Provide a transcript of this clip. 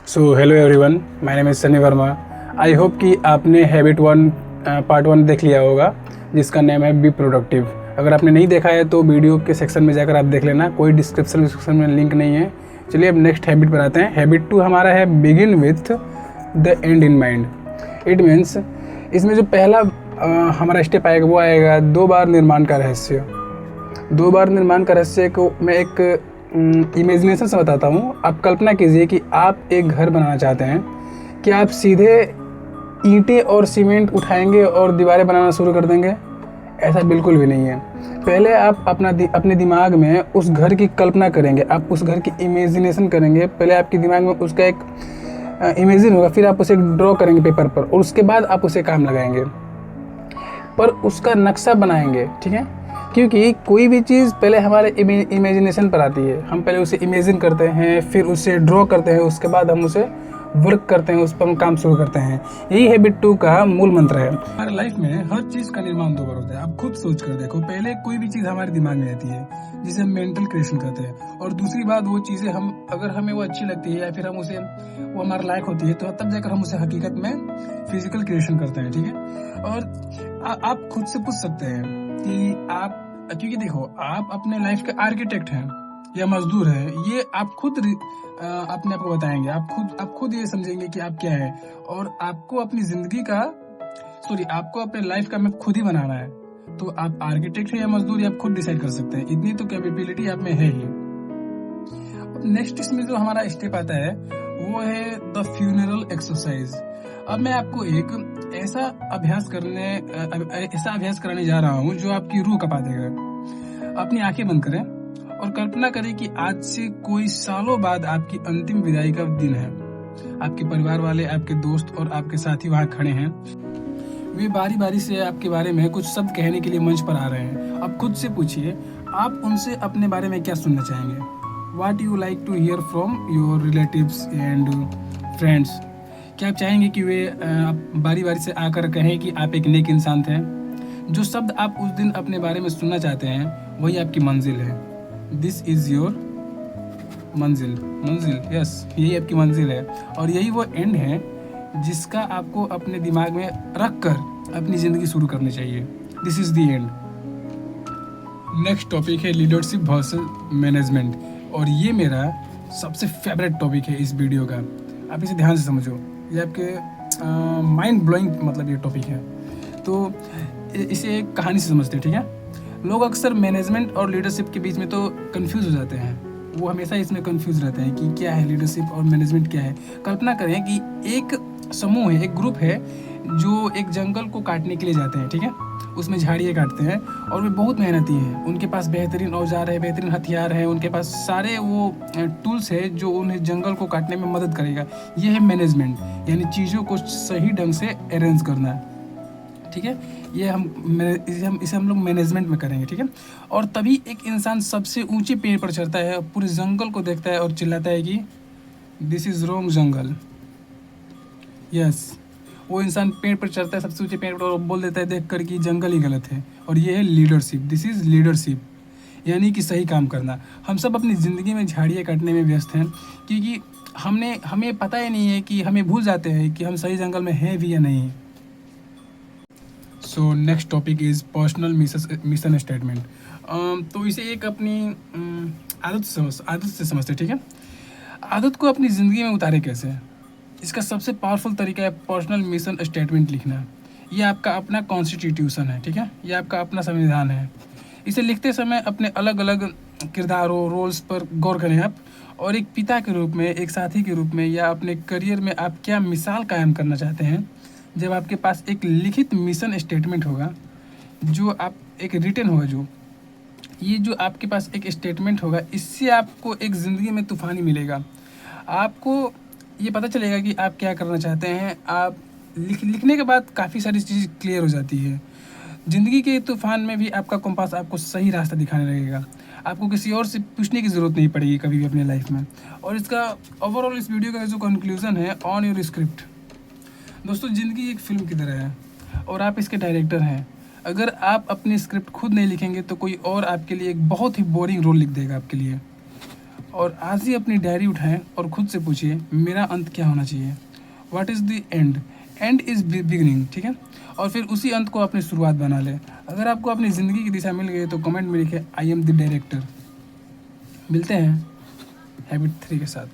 So hello everyone, my name is Sunny Verma. I hope कि आपने habit 1 part 1 देख लिया होगा, जिसका नेम है बी प्रोडक्टिव। अगर आपने नहीं देखा है तो वीडियो के सेक्शन में जाकर आप देख लेना, कोई डिस्क्रिप्शन में लिंक नहीं है। चलिए अब नेक्स्ट हैबिट पर आते हैं। हैबिट 2 हमारा है begin with the and in mind. It means इसमें जो पहला हमारा स्टेप आएगा वो आएगा 2 बार निर्माण का रहस्य। 2 बार निर्माण का रहस्य को मैं एक इमेजिनेशन से बताता हूँ। आप कल्पना कीजिए कि आप एक घर बनाना चाहते हैं। कि आप सीधे ईंटें और सीमेंट उठाएंगे और दीवारें बनाना शुरू कर देंगे? ऐसा बिल्कुल भी नहीं है। पहले आप अपने दिमाग में उस घर की कल्पना करेंगे, आप उस घर की इमेजिनेशन करेंगे। पहले आपके दिमाग में उसका एक इमेजिन होगा, फिर आप उसे ड्रॉ करेंगे पेपर पर और उसके बाद आप उसे काम लगाएंगे, पर उसका नक्शा बनाएंगे। ठीक है, क्योंकि कोई भी चीज़ पहले हमारे इमेजिनेशन पर आती है। हम पहले उसे इमेजिन करते हैं, फिर उसे ड्रॉ करते हैं, उसके बाद हम उसे वर्क करते हैं, उस पर हम काम शुरू करते हैं। यही हैबिट 2 का मूल मंत्र है। हमारे लाइफ में हर चीज़ का निर्माण 2 बार होता है। आप खुद सोच कर देखो, पहले कोई भी चीज़ हमारे दिमाग में आती है जिसे हम मेंटल क्रिएशन कहते हैं, और दूसरी बात वो चीज़ें हम अगर हमें वो अच्छी लगती है या फिर हम उसे वो हमारे लायक होती है तो तब जाकर हम उसे हकीकत में फिजिकल क्रिएशन करते हैं। ठीक है, और आप खुद से पूछ सकते हैं कि आप, क्योंकि देखो आप अपने लाइफ के आर्किटेक्ट हैं या मजदूर हैं, ये आप खुद अपने आप को बताएंगे। आप खुद ये समझेंगे कि आप क्या है, और आपको अपनी जिंदगी का आपको अपने लाइफ का मैप खुद ही बनाना है। तो आप आर्किटेक्ट हैं या मजदूर, ये आप खुद डिसाइड कर सकते हैं। इतनी तो कैपेबिलिटी आप में है ही। नेक्स्ट इसमें जो हमारा स्टेप आता है वो है द फ्यूनरल एक्सरसाइज। अब मैं आपको एक ऐसा अभ्यास कराने जा रहा हूँ जो आपकी रूह कपा देगा। अपनी आंखें बंद करें और कल्पना करें कि आज से कोई सालों बाद आपकी अंतिम विदाई का दिन है। आपके परिवार वाले, आपके दोस्त और आपके साथी वहाँ खड़े हैं। वे बारी बारी से आपके बारे में कुछ शब्द कहने के लिए मंच पर आ रहे हैं। अब खुद से पूछिए, आप उनसे अपने बारे में क्या सुनना चाहेंगे? What you like to hear from your relatives and friends? क्या आप चाहेंगे कि वे बारी बारी से आकर कहें कि आप एक नेक इंसान थे? जो शब्द आप उस दिन अपने बारे में सुनना चाहते हैं वही आपकी मंजिल है। दिस इज़ योर मंजिल। यस, यही आपकी मंजिल है, और यही वो एंड है जिसका आपको अपने दिमाग में रख कर अपनी ज़िंदगी शुरू करनी चाहिए। This is the end. Next topic है लीडरशिप वर्सेस मैनेजमेंट, और ये मेरा सबसे फेवरेट टॉपिक है इस वीडियो का। आप इसे ध्यान से समझो, ये आपके माइंड ब्लोइंग मतलब ये टॉपिक है। तो इसे एक कहानी से समझते हैं। ठीक है, लोग अक्सर मैनेजमेंट और लीडरशिप के बीच में तो कंफ्यूज हो जाते हैं। वो हमेशा इसमें कंफ्यूज रहते हैं कि क्या है लीडरशिप और मैनेजमेंट क्या है। कल्पना करें कि एक समूह है, एक ग्रुप है जो एक जंगल को काटने के लिए जाते हैं। ठीक है, उसमें झाड़ियाँ काटते हैं और वे बहुत मेहनती हैं। उनके पास बेहतरीन औजार है, बेहतरीन हथियार है, उनके पास सारे वो टूल्स है जो उन्हें जंगल को काटने में मदद करेगा। ये है मैनेजमेंट, यानी चीज़ों को सही ढंग से अरेंज करना। ठीक है, इसे हम लोग मैनेजमेंट में करेंगे। ठीक है, और तभी एक इंसान सबसे ऊंचे पेड़ पर चढ़ता है, पूरे जंगल को देखता है और चिल्लाता है कि this is wrong jungle. Yes, वो इंसान पेड़ पर चढ़ता है, सबसे ऊंचे पेड़ पर, और बोल देता है देख कर कि जंगल ही गलत है। और ये है लीडरशिप। दिस इज़ लीडरशिप, यानी कि सही काम करना। हम सब अपनी ज़िंदगी में झाड़ियाँ काटने में व्यस्त हैं, क्योंकि हमें पता ही नहीं है कि हमें भूल जाते हैं कि हम सही जंगल में हैं भी या नहीं। So next topic is personal mission statement. तो इसे एक अपनी आदत से समझते हैं। ठीक है, आदत को अपनी ज़िंदगी में उतारे कैसे? इसका सबसे पावरफुल तरीका है पर्सनल मिशन स्टेटमेंट लिखना। ये आपका अपना कॉन्स्टिट्यूशन है। ठीक है, ये आपका अपना संविधान है। इसे लिखते समय अपने अलग अलग किरदारों, रोल्स पर गौर करें आप, और एक पिता के रूप में, एक साथी के रूप में, या अपने करियर में आप क्या मिसाल कायम करना चाहते हैं। जब आपके पास एक लिखित मिशन स्टेटमेंट होगा, जो आप एक रिटन होगा, जो आपके पास एक स्टेटमेंट होगा, इससे आपको एक ज़िंदगी में तूफानी मिलेगा। आपको ये पता चलेगा कि आप क्या करना चाहते हैं। आप लिखने के बाद काफ़ी सारी चीज़ क्लियर हो जाती है। ज़िंदगी के तूफान में भी आपका कंपास आपको सही रास्ता दिखाने लगेगा। आपको किसी और से पूछने की ज़रूरत नहीं पड़ेगी कभी भी अपने लाइफ में। और इसका ओवरऑल इस वीडियो का जो कंक्लूजन है, ऑन योर स्क्रिप्ट। दोस्तों, ज़िंदगी एक फ़िल्म की तरह है और आप इसके डायरेक्टर हैं। अगर आप अपनी स्क्रिप्ट खुद नहीं लिखेंगे तो कोई और आपके लिए एक बहुत ही बोरिंग रोल लिख देगा आपके लिए। और आज ही अपनी डायरी उठाएं और खुद से पूछिए मेरा अंत क्या होना चाहिए। What is the end? And is beginning, ठीक है। और फिर उसी अंत को अपनी शुरुआत बना लें। अगर आपको अपनी ज़िंदगी की दिशा मिल गई तो कमेंट में लिखें आई एम द डायरेक्टर। मिलते हैं हैबिट 3 के साथ।